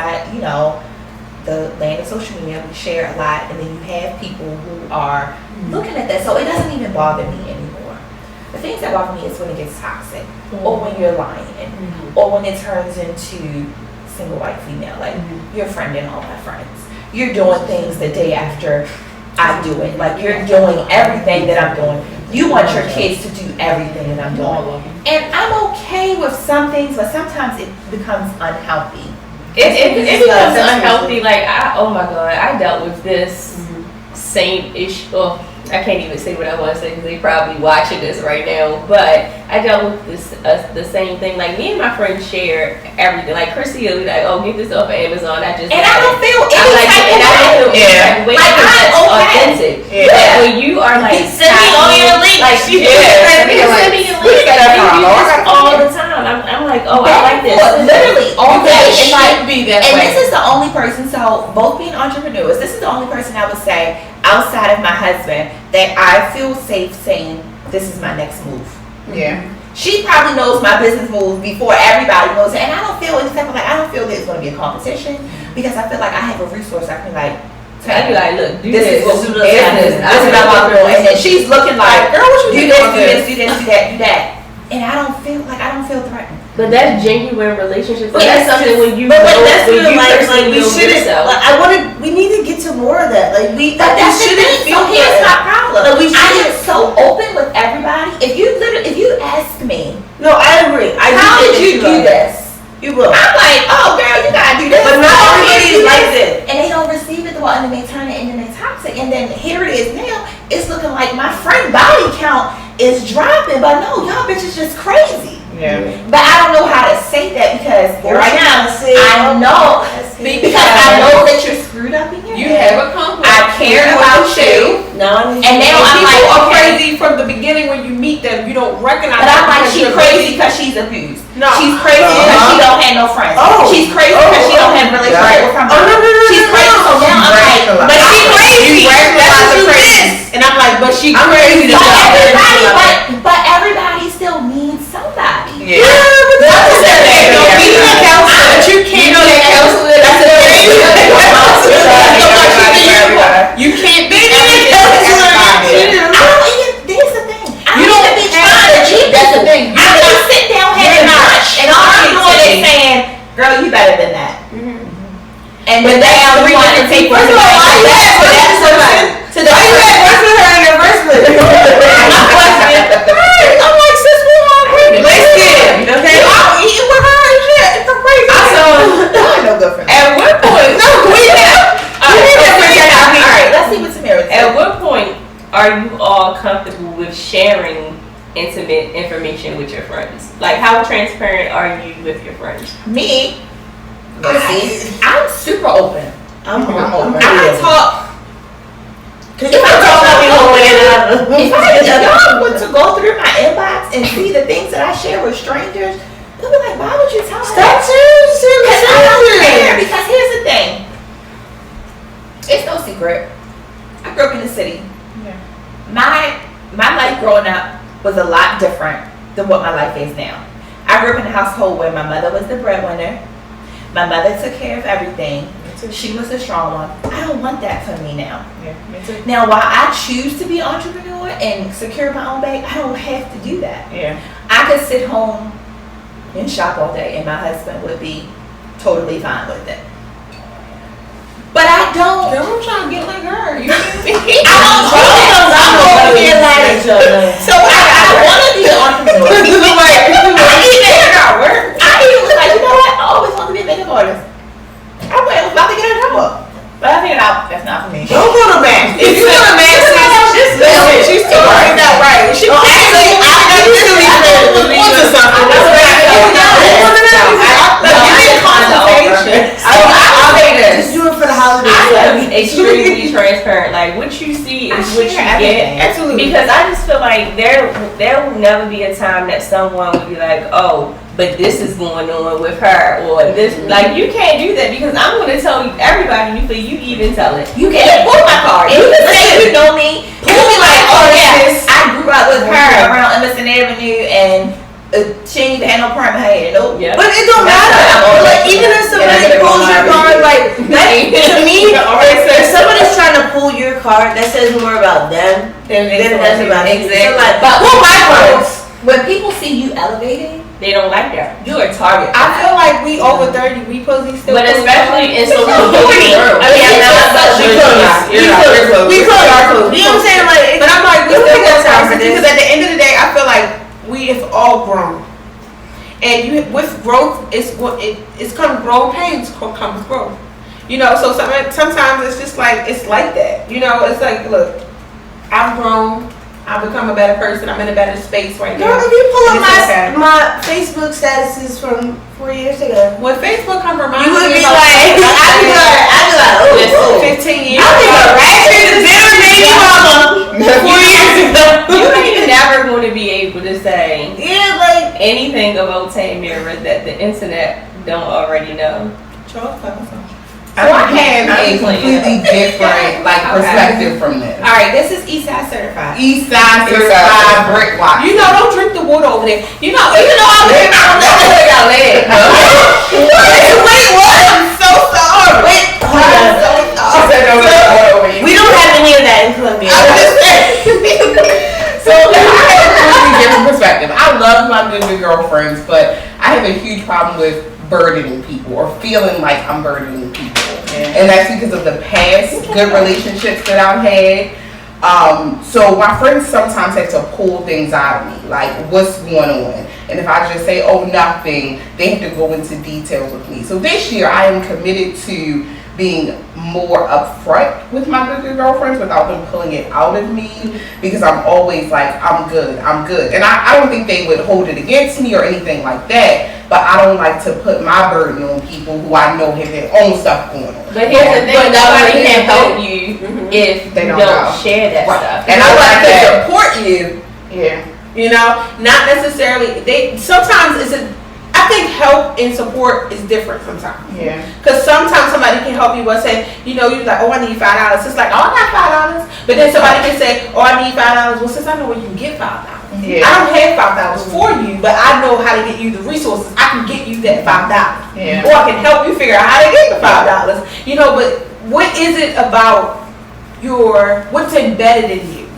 the land of social media, we share a lot, and then you have people who are looking at that, so it doesn't even bother me anymore. The things that bother me is when it gets toxic, or when you're lying, or when it turns into single white female, like you're friending all my friends. You're doing things the day after I do it. Like, you're doing everything that I'm doing. You want your kids to do everything that I'm doing. And I'm okay with some things, but sometimes it becomes unhealthy. It becomes unhealthy. Like, oh my God, I dealt with this same issue. Oh, I can't even say what I want to say because they probably watching this right now. But I dealt with this the same thing. Like, me and my friends share everything. Like, Chrissy will be like, "Oh, get this off of Amazon." I don't feel any type of way. Like, I'm authentic. Yeah. But when you are like, send me all your links. Like, send me your links. You do this all the time. I'm like, oh, I like this. Literally all day. It should be that way. And this is the only person. So both being entrepreneurs, this is the only person I would say outside of my husband that I feel safe saying this is my next move. Yeah. She probably knows my business moves before everybody knows it, and I don't feel I don't feel that it's going to be a competition because I feel like I have a resource I can like. I'd be like, look, do this this. is what we do. This is what I'm doing, and then she's looking like, girl, what you do that, and I don't feel threatened. But that's genuine relationships. But that's something when you But know, that's when real you life. personally Like, we know shouldn't. yourself. Like, we need to get to more of that. Like, we That's the shouldn't thing. feel So here's my bad. problem. Like, we I am shouldn't. so open with everybody. If you ask me, No, I agree. how did you do this? You will. I'm like, oh girl, you gotta do this. But not everybody likes it. And they don't receive it well, and then they turn it into they toxic. And then here it is now. It's looking like my friend body count is dropping, but no, y'all bitches just crazy. Yeah. But I don't know how to say that because right now I know because I know that you're screwed up in your You head. have a complex. I care about you. No, And now I'm People like, are okay. crazy from the beginning when you meet them. You don't recognize. But I'm them like, because she's you're crazy because she's abused. No. She's crazy because she don't have no friends. Oh. She's crazy because she don't have relationship with her mom. no. She's crazy. So now I'm like, But she crazy. You That's rationalize what the you crazy. miss. And I'm like, but she I'm crazy. crazy. but everybody still needs somebody. Yeah. You can't be a counselor. That's a You can't be a counselor. Here's the thing. You don't be trying to cheat. That's the thing. I'm not sitting down having lunch, and all I'm doing is saying, "Girl, you better than that." And then now you want to take First of all, why you at work with her in the first place? I'm like, sis, we hungry. Listen, okay? I'm eating with her and shit. It's crazy. So, intimate information with your friends? Like, how transparent are you with your friends? Me, I'm super open. I'm open. I talk. Cause you can talk about me one way or another. If y'all were to go through my inbox and see the things that I share with strangers, they'll be like, why would you tell me that? Because here's the thing. It's no secret. I grew up in the city. Yeah. My life growing up was a lot different than what my life is now. I grew up in a household where my mother was the breadwinner. My mother took care of everything. She was the strong one. I don't want that for me now. Yeah, me too. Now, while I choose to be an entrepreneur and secure my own bag, I don't have to do that. Yeah. I could sit home and shop all day and my husband would be totally fine with it. But I don't. Girl, I'm trying to get like her. You So I want to be an entrepreneur. I even was like, you know what? I always want to be a makeup artist. I was about to get a job. But I figured out that's not for me. Don't go to Mac. If you go to Mac, just listen. She's totally not right. She Actually, I got to be onto something. I'll say this. Just do it for the holidays. I am extremely transparent. Like, what you see is what you get. Absolutely. Because I just feel like there will never be a time that someone would be like, oh, but this is going on with her, or this. Like, you can't do that because I'm going to tell you everybody before you even tell it. You can't pull my card. You can say you know me. Pull me like, oh yeah, I grew up with her around Emerson Avenue and she ain't even had no perm hair. Nope. Yeah. But it don't matter. Like, even if somebody pulls your card, like, that, to me, if somebody's trying to pull your card, that says more about them than it does about you. So, like, But pull my cards. when people see you elevating, They don't like that. you're a target. I feel like we over 30, we supposed to be still. But especially in social media. I mean, I'm not about We close. We close. You know what I'm saying? Like, But I'm like, we don't still got got time time for this. because at the end of the day, I feel like we have all grown. And you, with growth, it's come growing pains comes growth. You know, so sometimes it's just like it's like that. You know, it's like, look, I've grown. I've become a better person. I'm in a better space right Girl, now. if you pull up And it's okay. my Facebook statuses from 4 years ago, When Facebook come remind you would me be about like, I'd be like, oh, 15 years I'll be ago. a ratchet bitter baby mama 4 years ago. You ain't never going to be able to say Yeah, like, anything about Tamara that the internet don't already know. I have a completely different perspective from this. All right, this is Eastside certified. Eastside certified brick watch. You know, don't drink the water over there. You know, Even though I live in wait, what? I'm so sorry. Wait, hold on. She said don't drink water over you. We don't have any of that in Columbia. So I have a completely different perspective. I love my good girlfriends, but I have a huge problem with burdening people or feeling like I'm burdening people. And that's because of the past good relationships that I've had. So my friends sometimes have to pull things out of me, like what's going on. And if I just say, oh, nothing, they have to go into details with me. So this year I am committed to being more upfront with my good girlfriends without them pulling it out of me, because I'm always like, I'm good. And I don't think they would hold it against me or anything like that, but I don't like to put my burden on people who I know have their own stuff going on. But here's the thing, nobody can help you if They you don't don't know. share that Right. stuff. and I like to support you. Yeah. You know, not necessarily. Sometimes I think help and support is different sometimes. Yeah. Because sometimes somebody can help you by saying, you know, you're like, oh, I need $5. It's like, oh, I got $5. But then somebody can say, oh, I need $5. Well, since I know where you can get $5, Yeah. I don't have $5 for you, but I know how to get you the resources. I can get you that $5. Yeah. Or I can help you figure out how to get the $5. You know, but what is it about what's embedded in you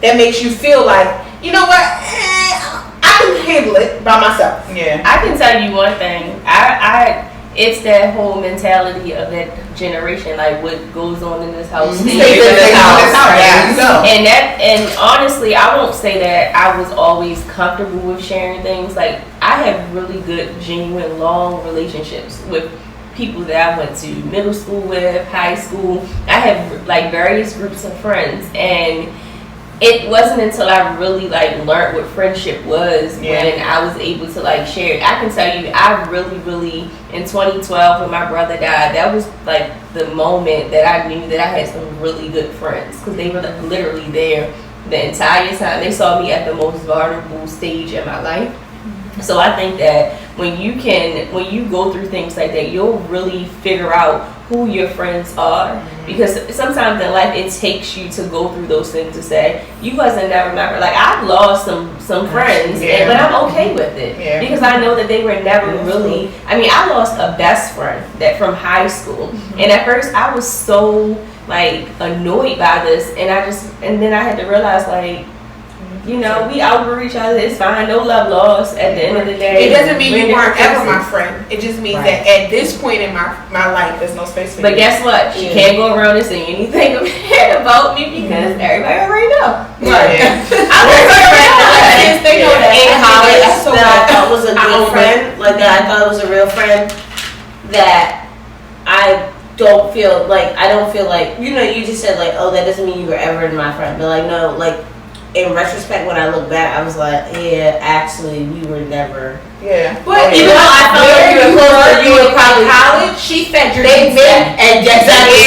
that makes you feel like, you know what, I can handle it by myself. Yeah. I can tell you one thing. It's that whole mentality of that generation, like what goes on in this house stays in this house. And honestly, I won't say that I was always comfortable with sharing things. Like, I have really good, genuine, long relationships with people that I went to middle school with, high school. I have like various groups of friends, and it wasn't until I really like learned what friendship was when I was able to like share it. I can tell you, I really in 2012 when my brother died, that was like the moment that I knew that I had some really good friends, because they were like, literally there the entire time. They saw me at the most vulnerable stage in my life. So I think that when you go through things like that, you'll really figure out who your friends are, because sometimes in life it takes you to go through those things to say you wasn't never remember. Like I've lost some friends, but I'm okay with it because I know that they were never really. I mean, I lost a best friend that from high school, and at first I was so like annoyed by this, and then I had to realize like, you know, we outgrew each other. It's fine. No love lost at the end of the day. It doesn't mean you weren't ever my friend. It just means that at this point in my life, there's no space for you. But guess what? She can't go around and say anything about me because everybody already know. Right. I was a friend in college that I thought was a good friend. Like that I thought was a real friend that I don't feel like, you know, you just said like, oh, that doesn't mean you were ever my friend. But like, no, like, in retrospect, when I look back, I was like, yeah, actually, we were never. Yeah. But even though I felt like you were close, you were probably college. She fed your needs. And exactly.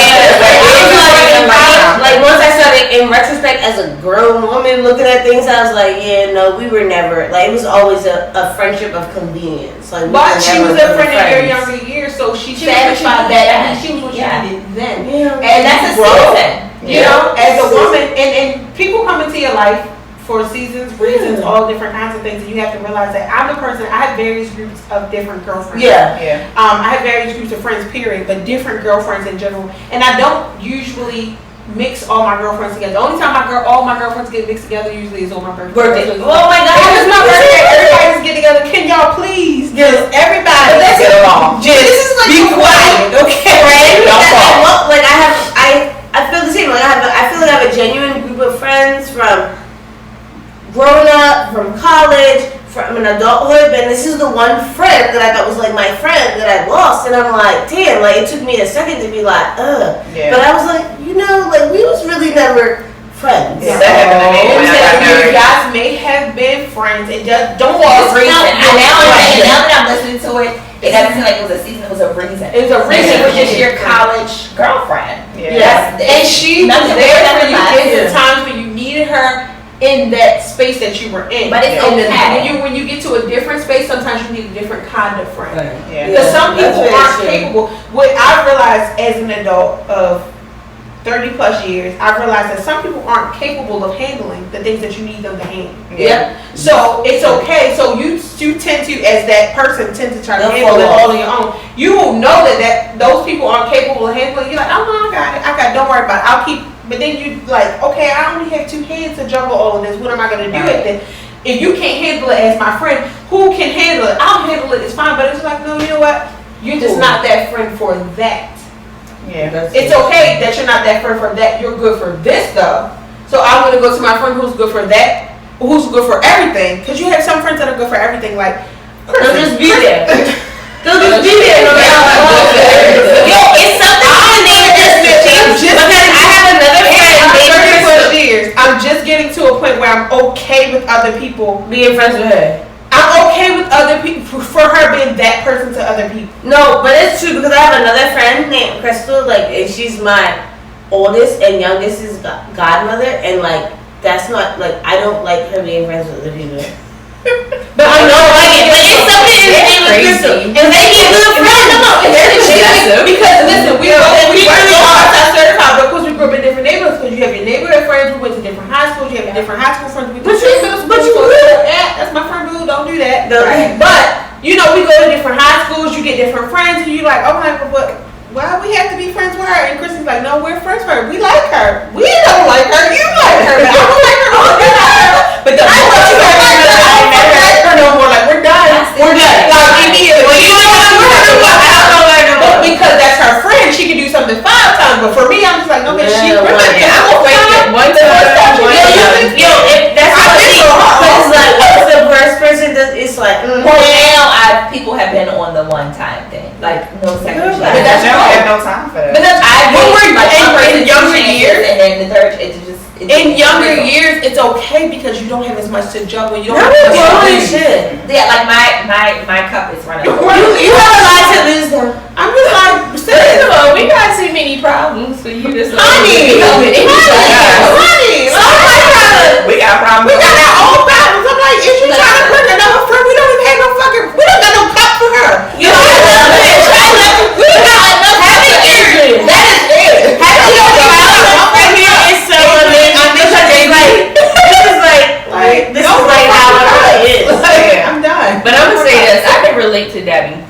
Like once I started, in retrospect, as a grown woman looking at things, I was like, yeah, no, we were never. Like it was always a friendship of convenience. Like, but she was a friend in your younger years, so she satisfied that. I mean, she was what you needed then, and that's a season. You know, as a woman, and people come into your life for seasons, reasons, all different kinds of things, and you have to realize that I'm a person. I have various groups of different girlfriends. I have various groups of friends, period, but different girlfriends in general, and I don't usually mix all my girlfriends together. The only time all my girlfriends get mixed together usually is on my birthday. Oh my God, it's my birthday. Everybody's get together. Can y'all please? Yes, everybody. Let's get along. This is like be quiet, okay? Like I feel the same. Like I feel like I have a genuine group of friends from growing up, from college, from an adulthood, and this is the one friend that I thought was like my friend that I lost, and I'm like, damn, like it took me a second to be like, but I was like, you know, like we was really never friends. Yeah. You guys may have been friends, and just don't walk reason. And now that I'm listening to it, it doesn't seem like it was a season. It was a reason. It was a reason. It was just your college girlfriend. Yes, and she was there for you in the times when you needed her in that space that you were in. But it's okay. When you get to a different space, sometimes you need a different kind of friend. Because some people aren't capable. What I realized as an adult of 30 plus years, I've realized that some people aren't capable of handling the things that you need them to handle. So it's okay. So you tend to, as that person, tend to try to handle it all on your own. You will know that those people aren't capable of handling it. You're like, oh no, I got it. Don't worry about it. I'll keep. But then you like, okay, I only have 2 hands to juggle all of this. What am I going to do with it? If you can't handle it as my friend, who can handle it? I'll handle it. It's fine. But it's like, no, you know what? You're just not that friend for that. It's okay that you're not that friend for that. You're good for this though. So I'm gonna go to my friend who's good for that, who's good for everything. Because you have some friends that are good for everything. Like they'll just be there. They'll just be there no matter what. Yo, it's something because I have another friend. 30+ years. I'm just getting to a point where I'm okay with other people being friends with her. I'm okay with other people for her being that person to other people. No, but it's true because I have another friend named Crystal, like, and she's my oldest and youngest is godmother, and like that's not like I don't like her being friends with other people. But I know like it, but it's something in the name of Crystal, and they get good friends. Because listen, we really are certified, but of course we grew up in different neighborhoods. Because you have your neighborhood friends who went to different high schools, you have your different high school friends who went to different schools. That's my friend boo. Don't do that. Right. But you know, we go to different high schools. You get different friends, and you're like, oh my, but why we have to be friends with her? And Chrissy's like, no, we're friends with her. We like her. We don't like her. You like her. But I don't like her. But the I love you. I never like her no more. Like we're done. We're done. Like immediately. Well, you know what? I don't like her. But because that's her friend, she can do something 5 times. But for me, I'm just like, no, but she. I'm gonna fake it one time. Yo, that's how it is. It's like, what's the first person? It's like, well, now people have been on the one time thing, like no second chance. But that's I have no time for that. But that's when we're like in younger years, and then the third, it just In younger years, it's okay because you don't have as much to juggle. You don't Not have really as much shit. Yeah, like my cup is running. You have a lot to lose though. I'm just like, First of all, we got too many problems for you to honey, We got problems. we got our own problems. I'm like, is you trying to bring another friend? We don't even have no fucking, we don't got no cup for her. You know, we got enough having it. That is it. Having your child right here is so amazing because it's like, this is like how it really is. I'm done. But I'm gonna say this, I can relate to Debbie.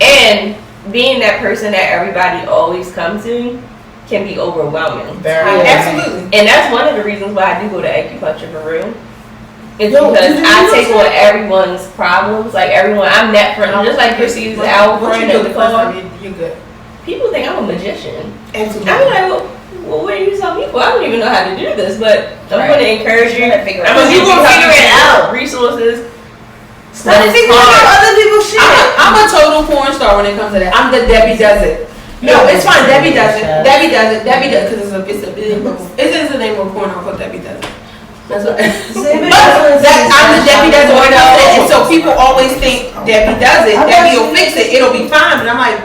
And being that person that everybody always comes to can be overwhelming. Absolutely. And that's one of the reasons why I do go to acupuncture for real. It's because I take on everyone's problems. Like everyone, I'm that friend. Just like Chrissy's our friend at the club. You're good. People think I'm a magician. Absolutely. I'm like, well, what do you tell me for? I don't even know how to do this, but I'm going to encourage you. I'm figure it going out. to You gonna figure it out. Resources. Stop figuring out other people's shit. I'm a total porn star when it comes to that. I'm the Debbie does it. No, it's fine. Debbie does it. Debbie does it. Debbie does because it's a big. It is the name of porn called Debbie does it. That's what. I'm the Debbie does it. And so people always think Debbie does it. Debbie will fix it. It'll be fine. And I'm like,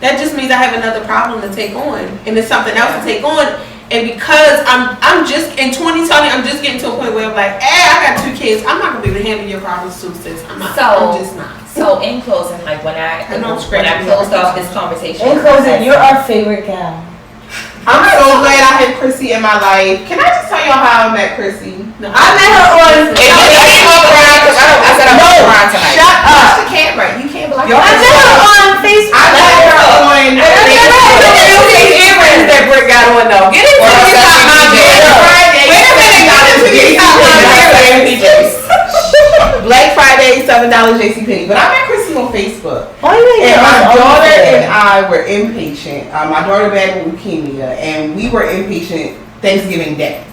that just means I have another problem to take on, and it's something else to take on. And because I'm just in 2020, I'm just getting to a point where I'm like, I got 2 kids. I'm not gonna be able to handle your problems too, sis. I'm not. I'm just not. So in closing, like when I scratching closed off this conversation, In closing, you're our favorite gal. I'm so glad I had Chrissy in my life. Can I just tell y'all how I met Chrissy? No. I met her on. I said I'm going to cry tonight. Shut up. watch the camera. You can't block. Y'all I met her on Facebook. I met her on. earrings that Britt got on though. Get into Black Friday, $7 JCPenney. But I met Chrissy on Facebook. Oh, yeah. And my daughter and I were impatient. My daughter battled leukemia, and we were impatient Thanksgiving Day.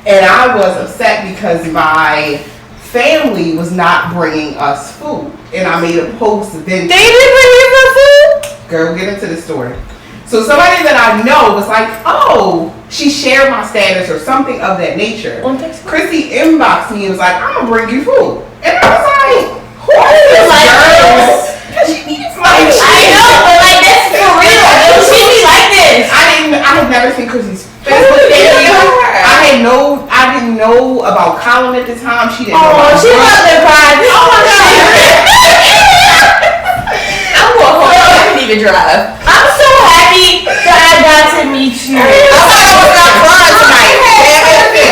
And I was upset because my family was not bringing us food. And I made a post. Then They didn't bring you no food? girl, get into the story. So somebody that I know was like, oh, she shared my status or something of that nature. Chrissy inboxed me and was like, I'm gonna bring you food. And I was like, who is this girl? Because she needed food. I know, but like that's for real. She be like this. I had never seen Chrissy's Facebook page. I didn't know about Colin at the time. She didn't know about she loved their pride. Oh my god. I'm going home. I can't even drive. I'm so happy that I got to meet you. I thought I was not crying tonight.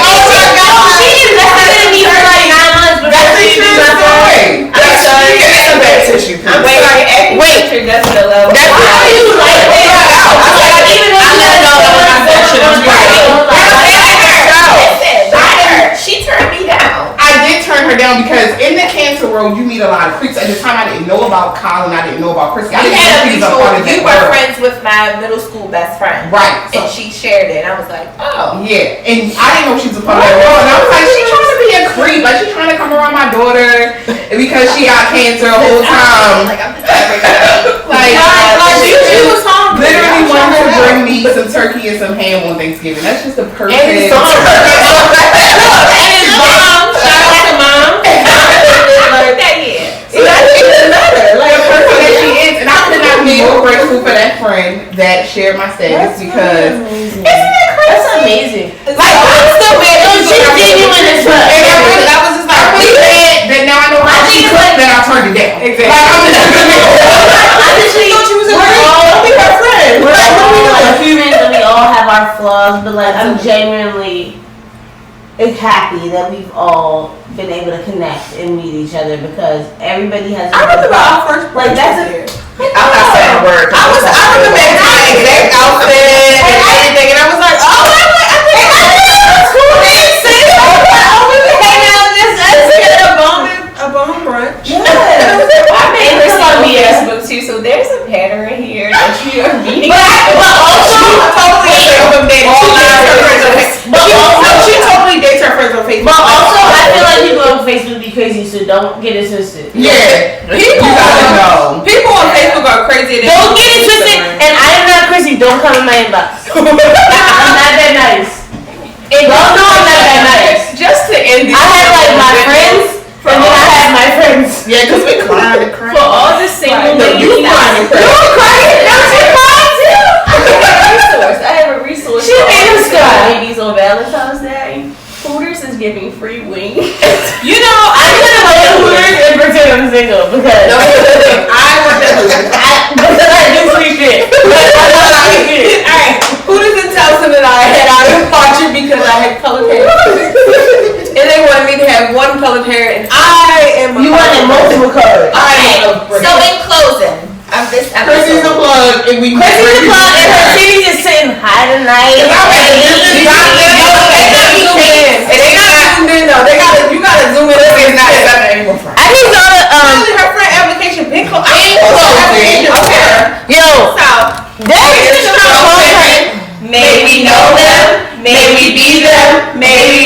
Oh my god. She invested in me for like 9 months before she knew my story. I'm sorry. Give me some bad tissue, please. Wait. That's the level. Why are you like this? Even though you got She turned me down. I did turn her down because in the cancer world, you meet a lot of creeps. At the time, I didn't know about Colin. I didn't know about Chrissy. I didn't know she was a part of that You were world. friends with my middle school best friend. Right. And she shared it. And I was like, oh. Yeah, and I didn't know she was a part of that world. And I was like, she's trying to be a creep. Like, she's trying to come around my daughter because she got cancer the whole time. Like, I'm just trying to break it up. Like, She was hungry. literally wanted to bring me some turkey and some ham on Thanksgiving. That's just the perfect. And his mom. Shout out to mom. So that doesn't matter. Like, the person that she is. And I could not be more grateful for that friend that shared my status because isn't that crazy? That's amazing. Like, I'm still mad that She's genuine as fuck. And I was just like, really mad that now I know how she cooked that I turned it down. Exactly. Like, I'm just Honestly, we're all humans and we all have our flaws, but like I'm genuinely happy that we've all been able to connect and meet each other because everybody has. I remember our first like that's a. I'm not saying a word. I remember my exact outfit and everything, and I was like, oh, a bone brunch. Yeah. I made this on Facebook too, so there's a pattern here that you are meeting. She totally dates her friends on Facebook. But also, I feel like people on Facebook be crazy, so don't get it twisted. Yeah. People on Facebook are are crazy. Don't get it twisted. And I am not Chrissy. Don't come in my inbox. I'm not that nice. And y'all know I'm not that nice. Just to end this, I had like my friends, and then I had my friends. Yeah, because we cried and cried. for all the single No, ladies. you crying and crying. You crying? No, she crying too. I have a resource She for made all us the cry. ladies on Valentine's Day. Hooters is giving free wings. You know, I'm gonna go to Hooters and pretend I'm single because no, I work at Hooters. because I do sweet shit. Alright, Hooters and Towson and I had our departure because I had colored hair. And they wanted me to have one colored hair, and I am. You wanted multiple colors. I am. So in closing of this Chrissy's a episode, plug, and we Chrissy's the plug and her titties is sitting high tonight. And they not zoomed in though. You gotta zoom in. It's not accepting anymore. I need y'all to Really, her friend application been closed. Okay. yo, that is may we know them, may we be them, may we